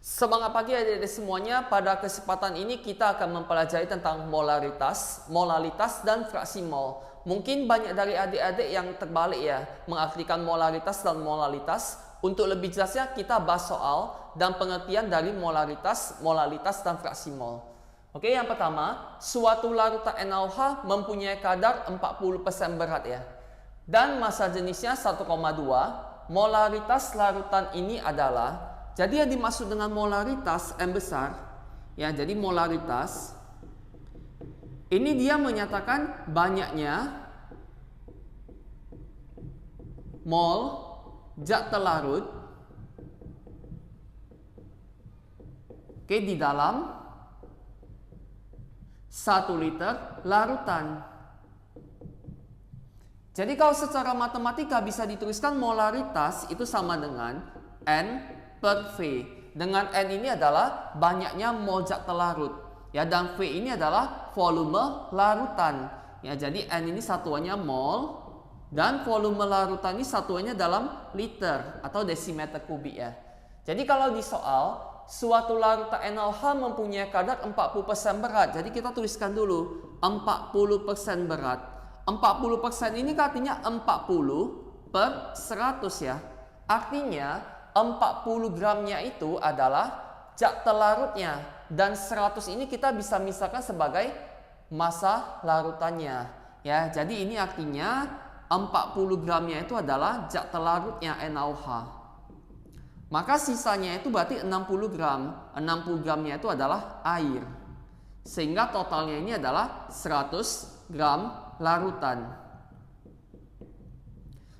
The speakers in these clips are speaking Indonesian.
Semangat pagi adik-adik semuanya. Pada kesempatan ini kita akan mempelajari tentang molaritas, molalitas, dan fraksi mol. Mungkin banyak dari adik-adik yang terbalik ya, mengartikan molaritas dan molalitas. Untuk lebih jelasnya kita bahas soal dan pengertian dari molaritas, molalitas, dan fraksi mol. Oke, yang pertama, suatu larutan NaOH mempunyai kadar 40% berat ya. Dan massa jenisnya 1,2. Molaritas larutan ini adalah, jadi yang dimaksud dengan molaritas M besar, ya, jadi molaritas ini dia menyatakan banyaknya mol zat terlarut, oke, di dalam 1 liter larutan. Jadi kalau secara matematika bisa dituliskan molaritas itu sama dengan N per V. Dengan N ini adalah banyaknya mol zat terlarut, ya, dan V ini adalah volume larutan. Ya, jadi N ini satuannya mol dan volume larutan ini satuannya dalam liter atau desimeter kubik ya. Jadi kalau di soal suatu larutan NaOH mempunyai kadar 40% berat. Jadi kita tuliskan dulu 40% berat. 40% ini artinya 40 per 100 ya. Artinya 40 gramnya itu adalah zat terlarutnya, dan 100 ini kita bisa misalkan sebagai massa larutannya ya. Jadi ini artinya 40 gramnya itu adalah zat terlarutnya NaOH. Maka sisanya itu berarti 60 gram. 60 gramnya itu adalah air. Sehingga totalnya ini adalah 100 gram larutan.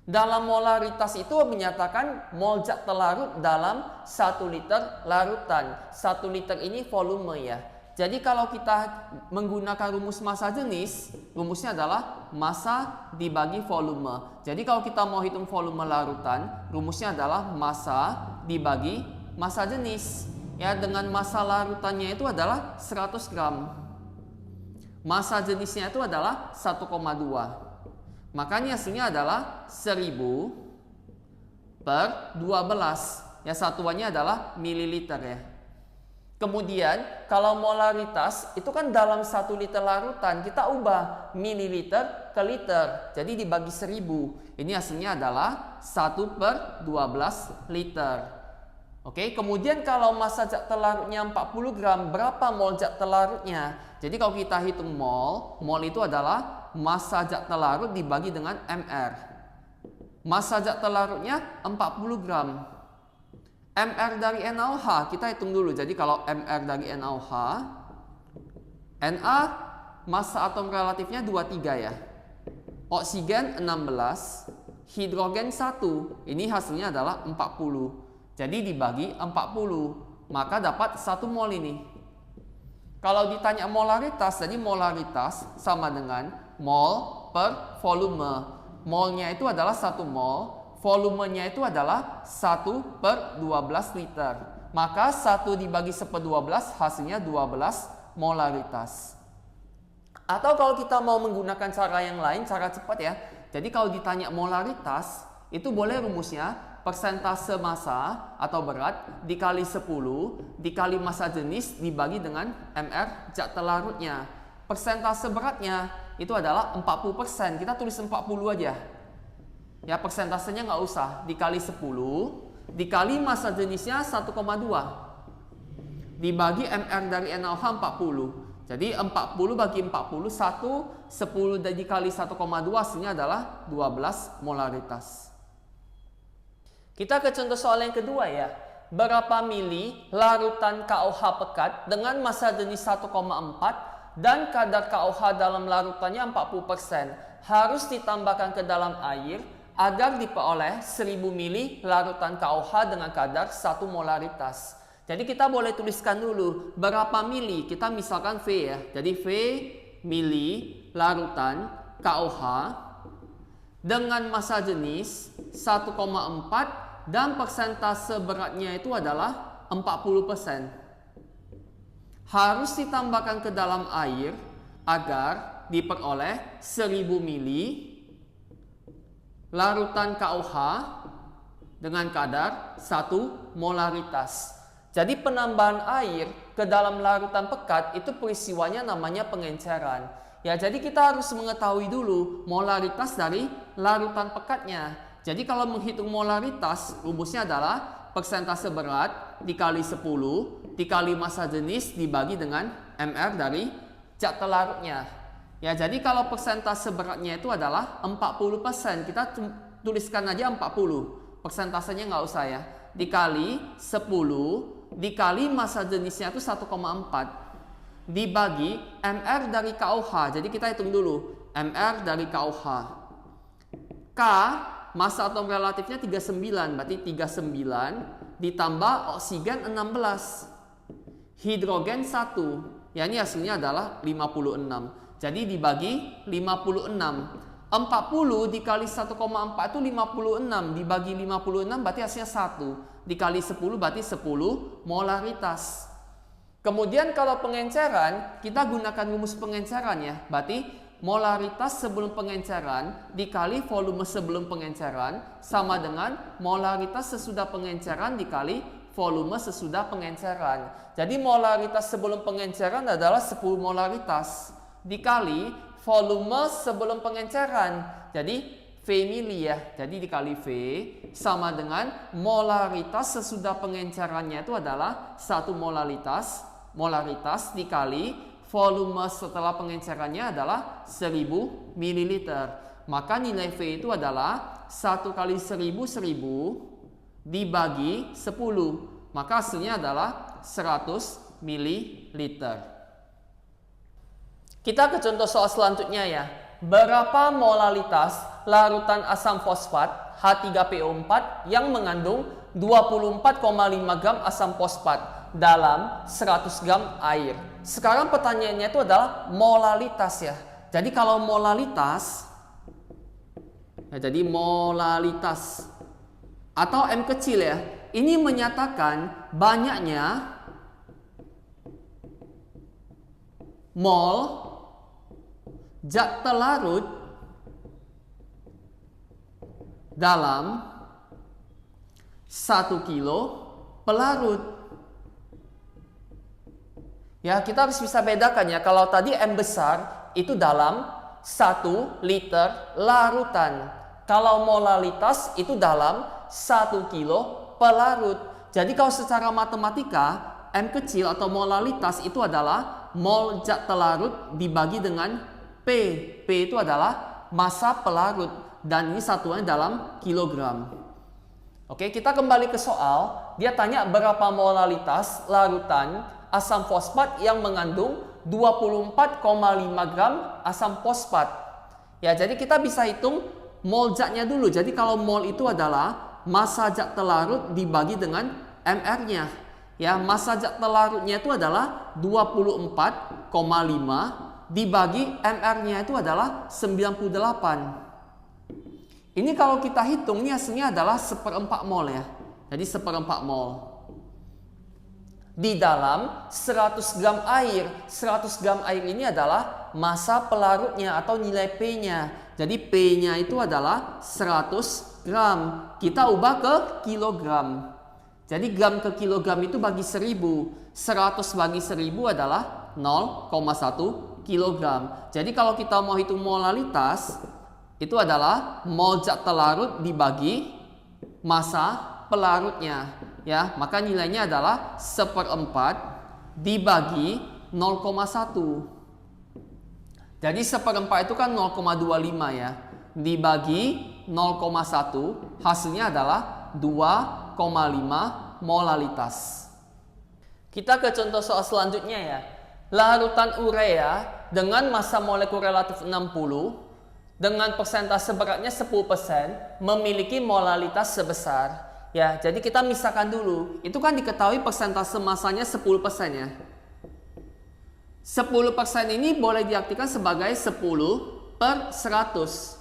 Dalam molaritas itu menyatakan mol zat terlarut dalam 1 liter larutan. 1 liter ini volume ya. Jadi kalau kita menggunakan rumus massa jenis, rumusnya adalah massa dibagi volume. Jadi kalau kita mau hitung volume larutan, rumusnya adalah massa dibagi massa jenis. Ya, dengan massa larutannya itu adalah 100 gram. Massa jenisnya itu adalah 1,2. Makanya hasilnya adalah 1000 per 12. Ya, satuannya adalah mililiter ya. Kemudian kalau molaritas itu kan dalam 1 liter larutan, kita ubah mililiter ke liter. Jadi dibagi 1000. Ini hasilnya adalah 1 per 12 liter. Oke, kemudian kalau massa zat terlarutnya 40 gram, berapa mol zat terlarutnya? Jadi kalau kita hitung mol itu adalah massa zat terlarut dibagi dengan mR. Massa zat terlarutnya 40 gram. mR dari NaOH kita hitung dulu. Jadi kalau mR dari NaOH, Na massa atom relatifnya 23 ya. Oksigen 16, hidrogen 1. Ini hasilnya adalah 40. Jadi dibagi 40, maka dapat 1 mol ini. Kalau ditanya molaritas, jadi molaritas sama dengan mol per volume. Molnya itu adalah 1 mol, volumenya itu adalah 1 per 12 liter. Maka 1 dibagi 1/12 hasilnya 12 molaritas. Atau kalau kita mau menggunakan cara yang lain, cara cepat ya. Jadi kalau ditanya molaritas, itu boleh rumusnya persentase massa atau berat dikali 10 dikali massa jenis dibagi dengan mR zat terlarutnya. Persentase beratnya itu adalah 40%. Kita tulis 40 aja. Ya, persentasenya nggak usah. Dikali 10 dikali massa jenisnya 1,2 dibagi mR dari NaOH 40. Jadi 40 bagi 40 10 dikali 1,2 hasilnya adalah 12 molaritas. Kita ke contoh soal yang kedua ya. Berapa mili larutan KOH pekat dengan massa jenis 1,4 dan kadar KOH dalam larutannya 40% harus ditambahkan ke dalam air agar diperoleh 1000 mili larutan KOH dengan kadar 1 molaritas. Jadi kita boleh tuliskan dulu berapa mili. Kita misalkan V ya. Jadi V mili larutan KOH dengan massa jenis 1,4 dan persentase beratnya itu adalah 40%. Harus ditambahkan ke dalam air agar diperoleh 1000 mili larutan KOH dengan kadar 1 molaritas. Jadi penambahan air ke dalam larutan pekat itu peristiwanya namanya pengenceran. Ya, jadi kita harus mengetahui dulu molaritas dari larutan pekatnya. Jadi kalau menghitung molaritas, rumusnya adalah persentase berat dikali 10 dikali massa jenis dibagi dengan mR dari zat telarutnya. Ya, jadi kalau persentase beratnya itu adalah 40%, kita tuliskan aja 40. Persentasenya nggak usah ya. Dikali 10 dikali massa jenisnya itu 1,4 dibagi mR dari KOH. Jadi kita hitung dulu mR dari KOH. K massa atom relatifnya 39, berarti 39 ditambah oksigen 16, hidrogen 1. Ya, ini hasilnya adalah 56. Jadi dibagi 56. 40 dikali 1,4 itu 56, dibagi 56 berarti hasilnya 1, dikali 10 berarti 10 molaritas. Kemudian kalau pengenceran, kita gunakan rumus pengenceran ya. Berarti molaritas sebelum pengenceran dikali volume sebelum pengenceran sama dengan molaritas sesudah pengenceran dikali volume sesudah pengenceran. Jadi molaritas sebelum pengenceran adalah 10 molaritas dikali volume sebelum pengenceran. Jadi V mili ya. Jadi dikali V sama dengan molaritas sesudah pengencerannya itu adalah 1 molaritas dikali volume setelah pengencerannya adalah 1000 ml. Maka nilai V itu adalah 1 kali 1000 dibagi 10. Maka hasilnya adalah 100 ml. Kita ke contoh soal selanjutnya ya. Berapa molaritas larutan asam fosfat H3PO4 yang mengandung 24,5 gram asam fosfat dalam 100 gram air? Sekarang pertanyaannya itu adalah molaritas ya. Jadi kalau molaritas, ya, jadi molaritas atau M kecil ya, ini menyatakan banyaknya mol zat telarut dalam 1 kilo pelarut. Ya, kita harus bisa bedakan ya. Kalau tadi M besar itu dalam 1 liter larutan. Kalau molaritas itu dalam 1 kilo pelarut. Jadi kalau secara matematika M kecil atau molaritas itu adalah mol zat telarut dibagi dengan P. P itu adalah massa pelarut dan ini satuannya dalam kilogram. Oke, kita kembali ke soal. Dia tanya berapa molaritas larutan asam fosfat yang mengandung 24,5 gram asam fosfat. Ya, jadi kita bisa hitung mol zatnya dulu. Jadi kalau mol itu adalah massa zat telarut dibagi dengan mR-nya. Ya, massa zat telarutnya itu adalah 24,5 dibagi mR-nya itu adalah 98. Ini kalau kita hitung ini hasilnya adalah 1/4 mol ya. Jadi 1/4 mol. Di dalam 100 gram air. 100 gram air ini adalah massa pelarutnya atau nilai P-nya. Jadi P-nya itu adalah 100 gram. Kita ubah ke kilogram. Jadi gram ke kilogram itu bagi 1000. 100 bagi 1000 adalah 0,1 kilogram. Jadi kalau kita mau hitung molaritas itu adalah mol zat telarut dibagi massa pelarutnya ya. Maka nilainya adalah 1/4 dibagi 0,1. Jadi 1/4 itu kan 0,25 ya. Dibagi 0,1 hasilnya adalah 2,5 molaritas. Kita ke contoh soal selanjutnya ya. Larutan urea dengan massa molekul relatif 60 dengan persentase beratnya 10% memiliki molaritas sebesar. Ya, jadi kita misalkan dulu. Itu kan diketahui persentase massanya 10% ya. 10% ini boleh diartikan sebagai 10/100.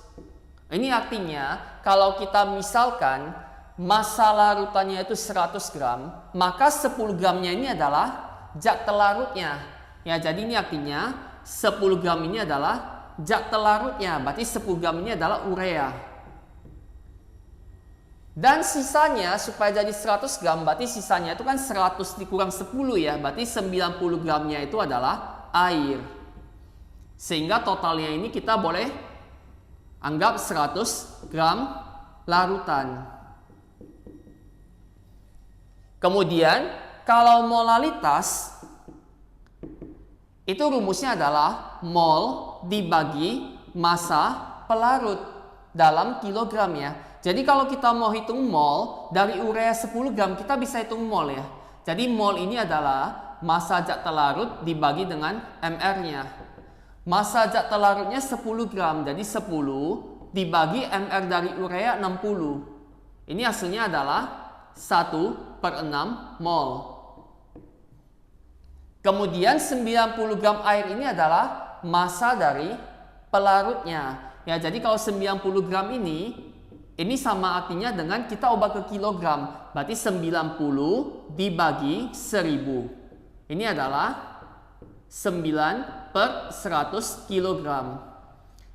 Ini artinya kalau kita misalkan massa larutannya itu 100 gram, maka 10 gramnya ini adalah zat telarutnya. Ya, jadi ini artinya 10 gram ini adalah zat telarutnya. Berarti 10 gram ini adalah urea. Dan sisanya supaya jadi 100 gram, berarti sisanya itu kan 100 dikurang 10 ya, berarti 90 gramnya itu adalah air. Sehingga totalnya ini kita boleh anggap 100 gram larutan. Kemudian kalau molalitas itu rumusnya adalah mol dibagi massa pelarut dalam kilogram ya. Jadi kalau kita mau hitung mol dari urea 10 gram, kita bisa hitung mol ya. Jadi mol ini adalah massa zat telarut dibagi dengan mR-nya. Massa zat telarutnya 10 gram, jadi 10 dibagi mR dari urea 60. Ini hasilnya adalah 1/6 mol. Kemudian 90 gram air ini adalah massa dari pelarutnya. Ya, jadi kalau 90 gram ini sama artinya dengan kita ubah ke kilogram. Berarti 90 dibagi 1000. Ini adalah 9/100 kilogram.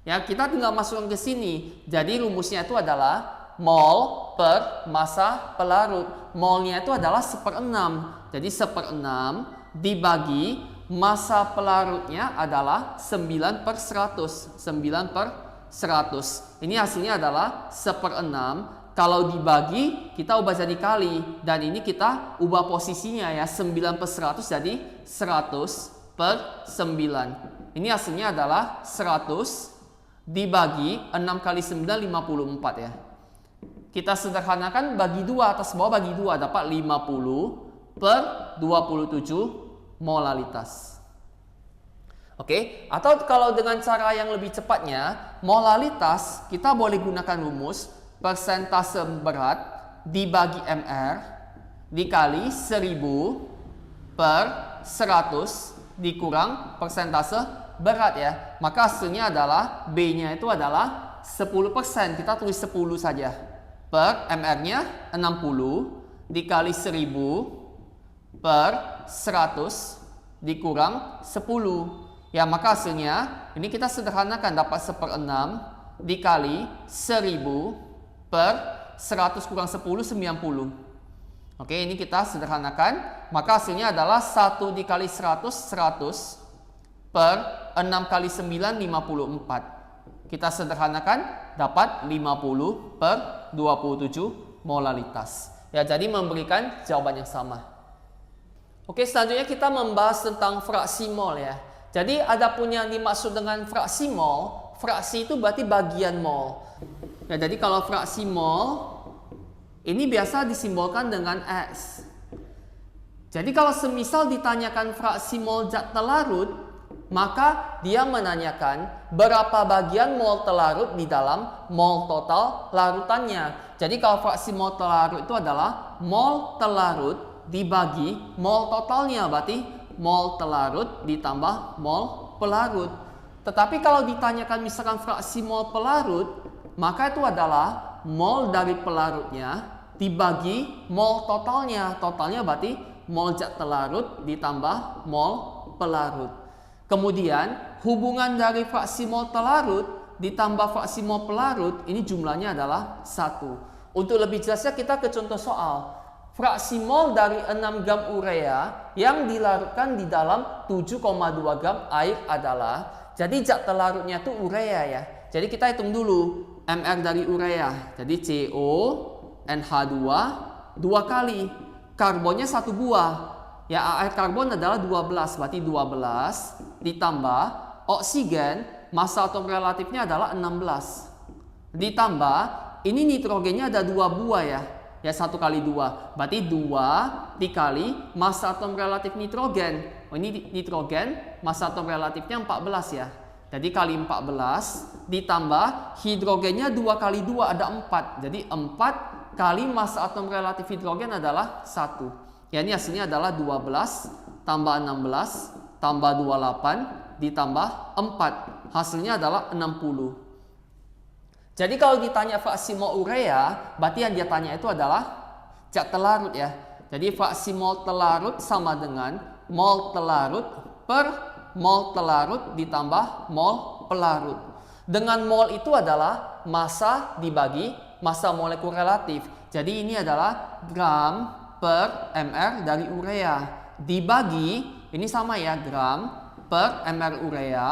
Ya, kita tinggal masukkan ke sini. Jadi rumusnya itu adalah mol per massa pelarut. Molnya itu adalah 1/6. Jadi 1/6 dibagi massa pelarutnya adalah 9/100. 9/100. Ini hasilnya adalah 1/6. Kalau dibagi, kita ubah jadi kali. Dan ini kita ubah posisinya ya. 9/100 jadi 100/9. Ini hasilnya adalah 100 dibagi 6 kali 9, 54 ya. Kita sederhanakan bagi 2, atas bawah bagi 2, dapat 50/27 molalitas. Oke, atau kalau dengan cara yang lebih cepatnya, molalitas kita boleh gunakan rumus persentase berat dibagi mR dikali 1000/100 dikurang persentase berat ya. Maka hasilnya adalah B-nya itu adalah 10%. Kita tulis 10 saja. Per mR-nya 60 dikali 1000/100 dikurang 10. Ya, maka hasilnya ini kita sederhanakan dapat 1/6 dikali 1000/100 kurang 10, 90. Oke, ini kita sederhanakan. Maka hasilnya adalah 1 dikali 100, 100 per 6 kali 9, 54. Kita sederhanakan dapat 50/27 molalitas. Ya, jadi memberikan jawaban yang sama. Oke, selanjutnya kita membahas tentang fraksi mol ya. Jadi ada punya yang dimaksud dengan fraksi mol. Fraksi itu berarti bagian mol. Ya, jadi kalau fraksi mol ini biasa disimbolkan dengan X. Jadi kalau semisal ditanyakan fraksi mol zat telarut, maka dia menanyakan berapa bagian mol telarut di dalam mol total larutannya. Jadi kalau fraksi mol telarut itu adalah mol telarut dibagi mol totalnya, berarti mol telarut ditambah mol pelarut. Tetapi kalau ditanyakan misalkan fraksi mol pelarut, maka itu adalah mol dari pelarutnya dibagi mol totalnya. Totalnya berarti mol zat telarut ditambah mol pelarut. Kemudian hubungan dari fraksi mol telarut ditambah fraksi mol pelarut ini jumlahnya adalah 1. Untuk lebih jelasnya kita ke contoh soal. Fraksi mol dari 6 gram urea yang dilarutkan di dalam 7,2 gram air adalah, jadi zat telarutnya itu urea ya. Jadi kita hitung dulu mR dari urea. Jadi CO NH2 2 kali. Karbonnya 1 buah. Ya, air karbon adalah 12, berarti 12 ditambah oksigen, massa atom relatifnya adalah 16. Ditambah ini nitrogennya ada 2 buah ya. Ya, 1 kali 2, berarti 2 dikali massa atom relatif nitrogen. Oh, ini nitrogen, massa atom relatifnya 14 ya. Jadi kali 14 ditambah hidrogennya 2 kali 2 ada 4. Jadi 4 kali massa atom relatif hidrogen adalah 1. Ya, ini hasilnya adalah 12 tambah 16 tambah 28 ditambah 4. Hasilnya adalah 60. Jadi kalau ditanya fraksi mol urea, berarti yang dia tanya itu adalah zat telarut ya. Jadi fraksi mol telarut sama dengan mol telarut per mol telarut ditambah mol pelarut. Dengan mol itu adalah massa dibagi massa molekul relatif. Jadi ini adalah gram per mr dari urea. Dibagi, ini sama ya, gram per mr urea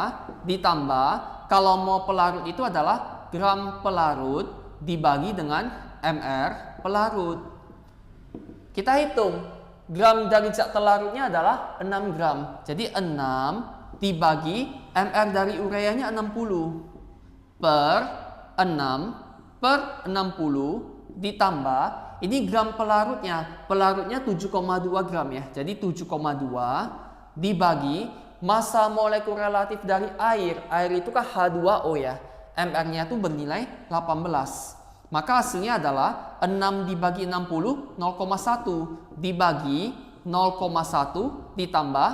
ditambah, kalau mau pelarut itu adalah gram pelarut dibagi dengan mr pelarut. Kita hitung, gram dari zat pelarutnya adalah 6 gram. Jadi 6 dibagi mr dari ureanya 60 per 6 per 60 ditambah, ini gram pelarutnya. Pelarutnya 7,2 gram ya. Jadi 7,2 dibagi massa molekul relatif dari air. Air itu kan H2O ya. mr-nya itu bernilai 18. Maka hasilnya adalah 6 dibagi 60, 0,1 dibagi 0,1 ditambah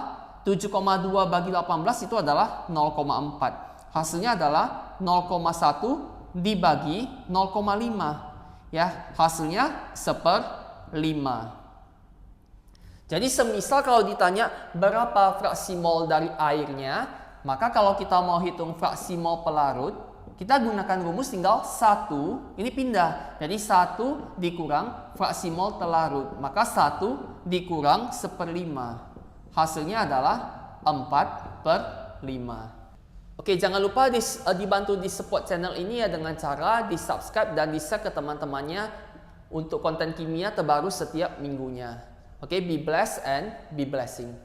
7,2 bagi 18 itu adalah 0,4. Hasilnya adalah 0,1 dibagi 0,5. Ya, hasilnya 1/5. Jadi semisal kalau ditanya berapa fraksi mol dari airnya, maka kalau kita mau hitung fraksi mol pelarut, kita gunakan rumus tinggal 1, ini pindah. Jadi 1 dikurang fraksi mol telarut. Maka 1 dikurang 1/5. Hasilnya adalah 4/5. Oke, jangan lupa dibantu di support channel ini ya dengan cara di subscribe dan di share ke teman-temannya untuk konten kimia terbaru setiap minggunya. Oke, be blessed and be blessing.